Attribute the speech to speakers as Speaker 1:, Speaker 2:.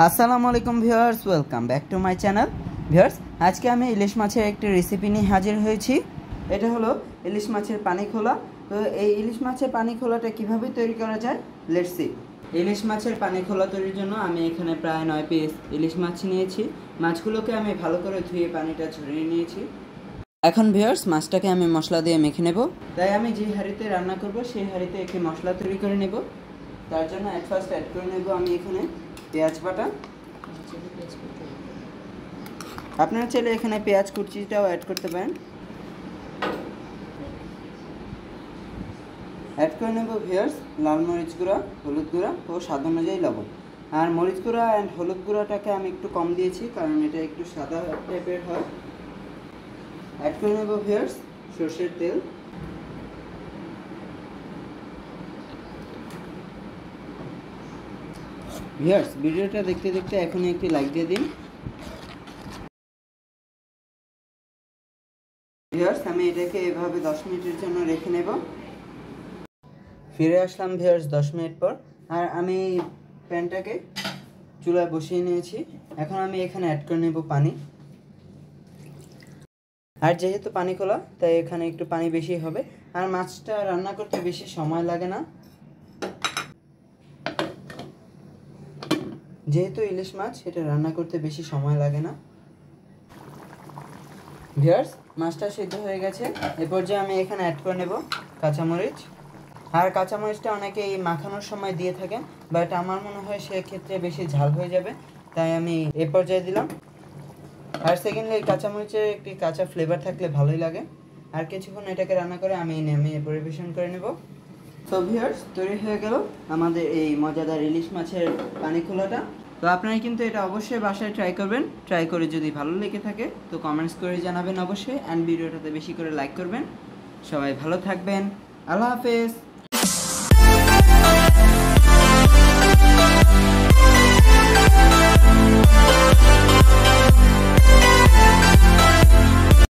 Speaker 1: আসসালামু আলাইকুম viewers, welcome back to my channel. Viewers, আজকে আমি ইলিশ মাছের একটি রেসিপি নিয়ে হাজির হয়েছি। এটা হলো ইলিশ মাছের পানি খোলা। তো এই ইলিশ মাছের পানি খোলাটা কিভাবে তৈরি করা যায়, লেটস সি। ইলিশ মাছের পানি খোলা তৈরির জন্য আমি এখানে প্রায় 9 পিস ইলিশ মাছ নিয়েছি। মাছগুলোকে আমি ভালো করে ধুয়ে পানিটা ঝরিয়ে নিয়েছি। এখন ভিউয়ার্স, মাছটাকে আমি মশলা দিয়ে মেখে নেব। তাই আমি যে হাঁড়িতে রান্না করব সেই হাঁড়িতে একটি মশলা তৈরি করে নেব। তার জন্য ফার্স্ট অ্যাড করে নেব আমি এখানে পেঁয়াজ বাটা। আপনারা চাইলে এখানে পেঁয়াজ কুচিটাও অ্যাড করতে পারেন। অ্যাড করে নেব ভিউয়ার্স লাল মরিচ গুঁড়া, হলুদ গুঁড়া ও স্বাদ অনুযায়ী লবণ। আর মরিচ গুঁড়া অ্যান্ড হলুদ গুঁড়াটাকে আমি একটু কম দিয়েছি, কারণ এটা একটু সাদা টাইপের হয়। অ্যাড করে নেব ভিউয়ার্স সরষের তেল। ভিউয়ার্স, ভিডিওটা দেখতে দেখতে এখনই একটি লাইক দিয়ে দিন। ভিউয়ার্স, আমি এটাকে এভাবে 10 মিনিটের জন্য রেখে নেব। ফিরে আসলাম ভিউয়ার্স 10 মিনিট পর। আর আমি প্যানটাকে চুলায় বসিয়ে নিয়েছি। এখন আমি এখানে অ্যাড করে নেব পানি। আর যেহেতু পানি খোলা, তাই এখানে একটু পানি বেশি হবে। আর মাছটা রান্না করতে বেশি সময় লাগে না, যেহেতু ইলিশ মাছ, এটা রান্না করতে বেশি সময় লাগে না। ভিউয়ার্স, মাছটা সিদ্ধ হয়ে গেছে। এ পর্যায়ে আমি এখানে অ্যাড করে নেব কাঁচামরিচ। আর কাঁচামরিচটা অনেকেই মাখানোর সময় দিয়ে থাকেন, বাট আমার মনে হয় সেক্ষেত্রে বেশি ঝাল হয়ে যাবে, তাই আমি এ পর্যায়ে দিলাম। আর সেকেন্ডলি কাঁচামরিচের একটি কাঁচা ফ্লেভার থাকলে ভালোই লাগে। আর কিছুক্ষণ এটাকে রান্না করে আমি নামিয়ে পরিবেশন করে নেব। সো ভিউয়ার্স, তৈরি হয়ে গেল আমাদের এই মজাদার ইলিশ মাছের পানি খোলাটা। তো আপনারা কিন্তু এটা অবশ্যই বাসায় ট্রাই করবেন। ট্রাই করে যদি ভালো লেগে থাকে তো কমেন্টস করে জানাবেন অবশ্যই, অ্যান্ড ভিডিওটাতে বেশি করে লাইক করবেন। সবাই ভালো থাকবেন। আল্লাহ হাফেজ।